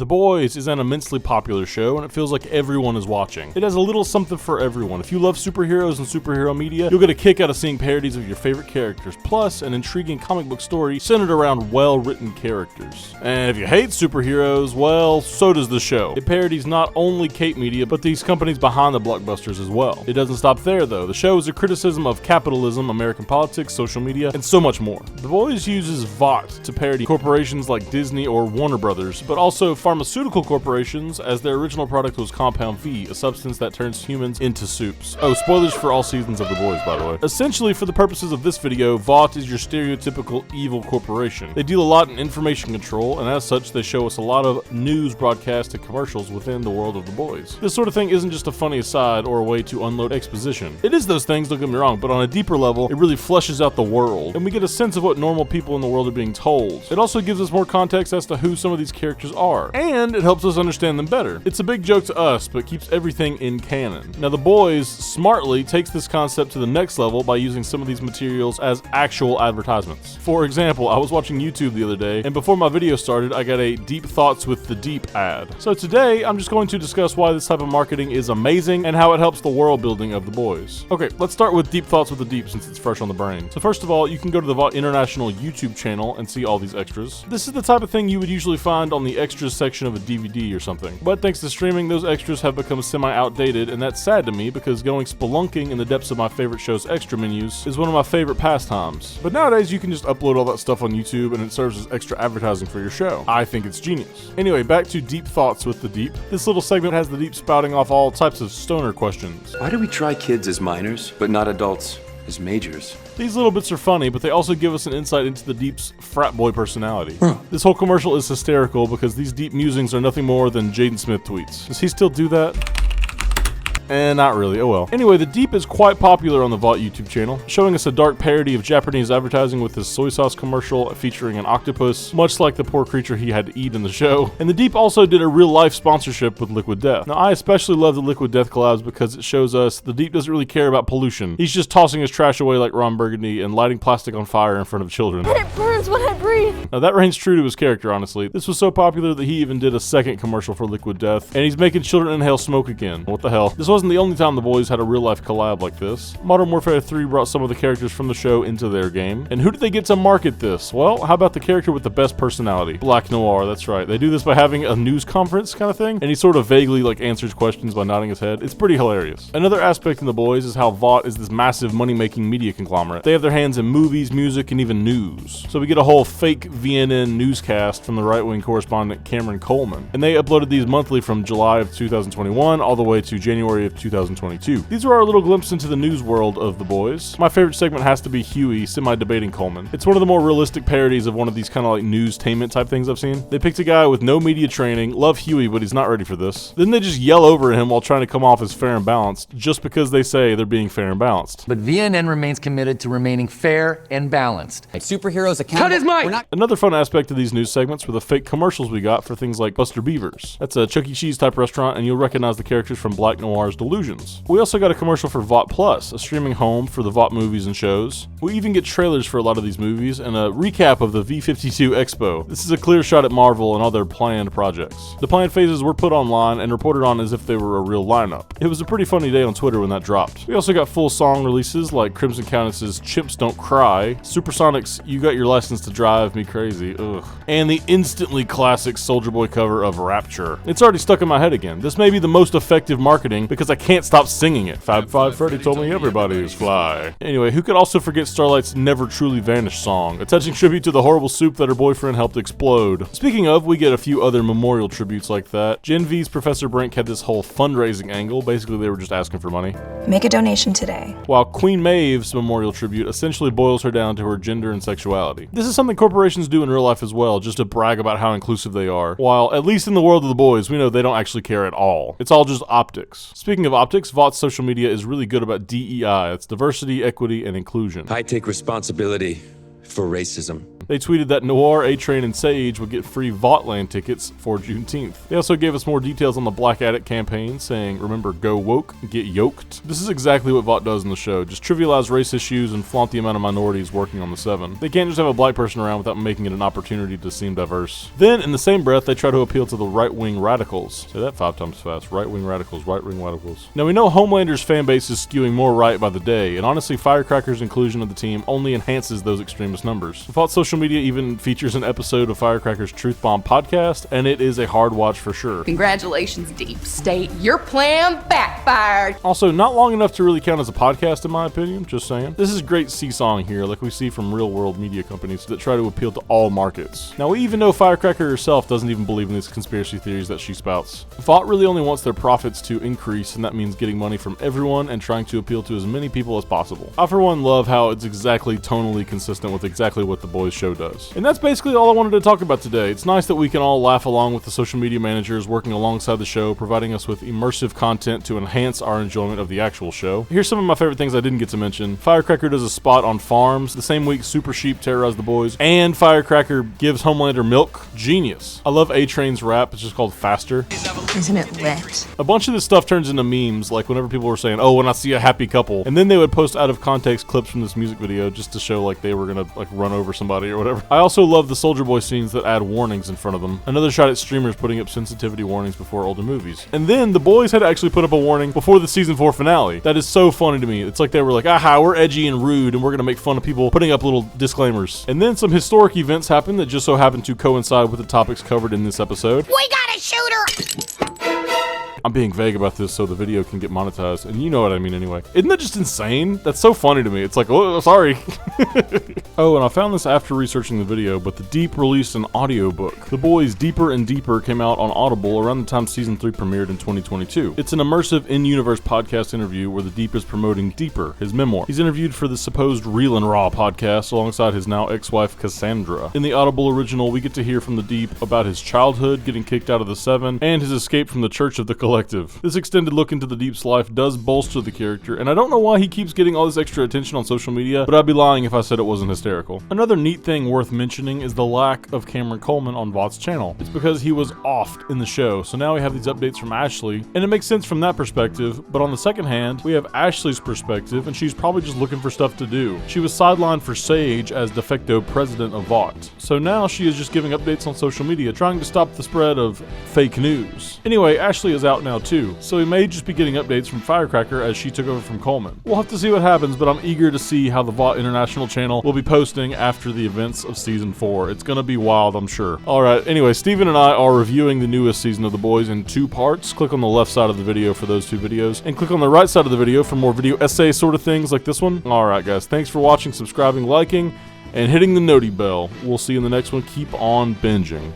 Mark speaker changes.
Speaker 1: The Boys is an immensely popular show, and it feels like everyone is watching. It has a little something for everyone. If you love superheroes and superhero media, you'll get a kick out of seeing parodies of your favorite characters, plus an intriguing comic book story centered around well-written characters. And if you hate superheroes, well, so does the show. It parodies not only Cape Media, but these companies behind the blockbusters as well. It doesn't stop there, though. The show is a criticism of capitalism, American politics, social media, and so much more. The Boys uses VOT to parody corporations like Disney or Warner Brothers, but also pharmaceutical corporations, as their original product was Compound V, a substance that turns humans into soups. Oh, spoilers for all seasons of The Boys, by the way. Essentially, for the purposes of this video, VOT is your stereotypical evil corporation. They deal a lot in information control, and as such, they show us a lot of news broadcast and commercials within the world of The Boys. This sort of thing isn't just a funny aside or a way to unload exposition. It is those things, don't get me wrong, but on a deeper level, it really fleshes out the world, and we get a sense of what normal people in the world are being told. It also gives us more context as to who some of these characters are, and it helps us understand them better. It's a big joke to us, but keeps everything in canon. Now, The Boys smartly takes this concept to the next level by using some of these materials as actual advertisements. For example, I was watching YouTube the other day, and before my video started, I got a Deep Thoughts with the Deep ad. So today, I'm just going to discuss why this type of marketing is amazing and how it helps the world building of The Boys. Okay, let's start with Deep Thoughts with the Deep since it's fresh on the brain. So first of all, you can go to the VOT International YouTube channel and see all these extras. This is the type of thing you would usually find on the extras section of a DVD or something. But thanks to streaming, those extras have become semi-outdated, and that's sad to me because going spelunking in the depths of my favorite show's extra menus is one of my favorite pastimes. But nowadays, you can just upload all that stuff on YouTube and it serves as extra advertising for your show. I think it's genius. Anyway, back to Deep Thoughts with the Deep. This little segment has the Deep spouting off all types of stoner questions.
Speaker 2: Why do we try kids as minors, but not adults as majors?
Speaker 1: These little bits are funny, but they also give us an insight into the Deep's frat boy personality. This whole commercial is hysterical because these deep musings are nothing more than Jaden Smith tweets. Does he still do that? Not really, oh well. Anyway, The Deep is quite popular on the VOT YouTube channel, showing us a dark parody of Japanese advertising with this soy sauce commercial featuring an octopus, much like the poor creature he had to eat in the show. And The Deep also did a real-life sponsorship with Liquid Death. Now, I especially love the Liquid Death collabs because it shows us The Deep doesn't really care about pollution. He's just tossing his trash away like Ron Burgundy and lighting plastic on fire in front of children.
Speaker 3: And it burns when I breathe.
Speaker 1: Now, that reigns true to his character, honestly. This was so popular that he even did a second commercial for Liquid Death, and he's making children inhale smoke again. What the hell? This wasn't the only time The Boys had a real-life collab like this. Modern Warfare 3 brought some of the characters from the show into their game. And who did they get to market this? Well, how about the character with the best personality? Black Noir, that's right. They do this by having a news conference kind of thing, and he sort of vaguely answers questions by nodding his head. It's pretty hilarious. Another aspect in The Boys is how VOT is this massive money-making media conglomerate. They have their hands in movies, music, and even news. So we get a whole fake VNN newscast from the right-wing correspondent Cameron Coleman. And they uploaded these monthly from July of 2021 all the way to January of 2022. These are our little glimpse into the news world of The Boys. My favorite segment has to be Huey, semi-debating Coleman. It's one of the more realistic parodies of one of these kind of like news-tainment type things I've seen. They picked a guy with no media training, love Huey, but he's not ready for this. Then they just yell over him while trying to come off as fair and balanced, just because they say they're being fair and balanced.
Speaker 4: But VNN remains committed to remaining fair and balanced.
Speaker 5: Superheroes accountable.
Speaker 4: Cut his mic!
Speaker 1: Another fun aspect of these news segments were the fake commercials we got for things like Buster Beavers. That's a Chuck E. Cheese type restaurant, and you'll recognize the characters from Black Noir's Delusions. We also got a commercial for VOT Plus, a streaming home for the VOT movies and shows. We even get trailers for a lot of these movies and a recap of the V52 Expo. This is a clear shot at Marvel and all their planned projects. The planned phases were put online and reported on as if they were a real lineup. It was a pretty funny day on Twitter when that dropped. We also got full song releases like Crimson Countess's Chimps Don't Cry, Supersonic's You Got Your License to Drive Me Crazy, ugh, and the instantly classic Soulja Boy cover of Rapture. It's already stuck in my head again. This may be the most effective marketing because I can't stop singing it. Fab Five Freddy told me everybody is fly. Anyway, who could also forget Starlight's Never Truly Vanished song, a touching tribute to the horrible soup that her boyfriend helped explode. Speaking of, we get a few other memorial tributes like that. Gen V's Professor Brink had this whole fundraising angle. Basically, they were just asking for money.
Speaker 6: Make a donation today.
Speaker 1: While Queen Maeve's memorial tribute essentially boils her down to her gender and sexuality. This is something corporations do in real life as well, just to brag about how inclusive they are. While, at least in the world of The Boys, we know they don't actually care at all. It's all just optics. Speaking of optics, VOT's social media is really good about DEI. It's diversity, equity, and inclusion.
Speaker 2: I take responsibility for racism.
Speaker 1: They tweeted that Noir, A-Train, and Sage would get free Vaughtland tickets for Juneteenth. They also gave us more details on the Black Addict campaign, saying, remember, go woke, get yoked. This is exactly what Vought does in the show, just trivialize race issues and flaunt the amount of minorities working on the Seven. They can't just have a black person around without making it an opportunity to seem diverse. Then, in the same breath, they try to appeal to the right-wing radicals. Say that 5 times fast. Right-wing radicals, right-wing radicals. Now, we know Homelander's fan base is skewing more right by the day, and honestly, Firecracker's inclusion of the team only enhances those extremist numbers. Vought social media even features an episode of Firecracker's Truth Bomb podcast, and it is a hard watch for sure.
Speaker 3: Congratulations, Deep State. Your plan backfired.
Speaker 1: Also, not long enough to really count as a podcast in my opinion, just saying. This is great seesawing here, like we see from real-world media companies that try to appeal to all markets. Now, we even know Firecracker herself doesn't even believe in these conspiracy theories that she spouts. Vought really only wants their profits to increase, and that means getting money from everyone and trying to appeal to as many people as possible. I, for one, love how it's exactly tonally consistent with exactly what The Boys show does. And that's basically all I wanted to talk about today. It's nice that we can all laugh along with the social media managers working alongside the show, providing us with immersive content to enhance our enjoyment of the actual show. Here's some of my favorite things I didn't get to mention. Firecracker does a spot on farms. The same week, Super Sheep terrorized the boys. And Firecracker gives Homelander milk. Genius. I love A-Train's rap. It's just called Faster.
Speaker 5: Isn't it lit?
Speaker 1: A bunch of this stuff turns into memes, like whenever people were saying, oh, when I see a happy couple. And then they would post out of context clips from this music video just to show like they were gonna like run over somebody or whatever. I also love the Soldier Boy scenes that add warnings in front of them. Another shot at streamers putting up sensitivity warnings before older movies. And then the boys had to actually put up a warning before the season 4 finale. That is so funny to me. It's like they were like, aha, we're edgy and rude and we're gonna make fun of people putting up little disclaimers. And then some historic events happened that just so happened to coincide with the topics covered in this episode.
Speaker 5: We got a shooter!
Speaker 1: I'm being vague about this so the video can get monetized, and you know what I mean anyway. Isn't that just insane? That's so funny to me. It's like, oh, sorry. Oh, and I found this after researching the video, but The Deep released an audiobook. The Boys Deeper and Deeper came out on Audible around the time season 3 premiered in 2022. It's an immersive in-universe podcast interview where the Deep is promoting Deeper, his memoir. He's interviewed for the supposed Real and Raw podcast alongside his now ex-wife Cassandra. In the Audible original, we get to hear from the Deep about his childhood, getting kicked out of the Seven, and his escape from the Church of the Collective. This extended look into the Deep's life does bolster the character, and I don't know why he keeps getting all this extra attention on social media, but I'd be lying if I said it wasn't hysterical. Another neat thing worth mentioning is the lack of Cameron Coleman on Vaught's channel. It's because he was offed in the show, so now we have these updates from Ashley, and it makes sense from that perspective, but on the second hand, we have Ashley's perspective, and she's probably just looking for stuff to do. She was sidelined for Sage as de facto president of Vought, so now she is just giving updates on social media, trying to stop the spread of fake news. Anyway, Ashley is out now too, so we may just be getting updates from Firecracker as she took over from Coleman. We'll have to see what happens, but I'm eager to see how the Vought International channel will be posting after the events of season 4. It's gonna be wild, I'm sure. Alright, anyway, Steven and I are reviewing the newest season of The Boys in 2 parts. Click on the left side of the video for those 2 videos, and click on the right side of the video for more video essay sort of things like this one. Alright guys, thanks for watching, subscribing, liking, and hitting the noti bell. We'll see you in the next one. Keep on binging.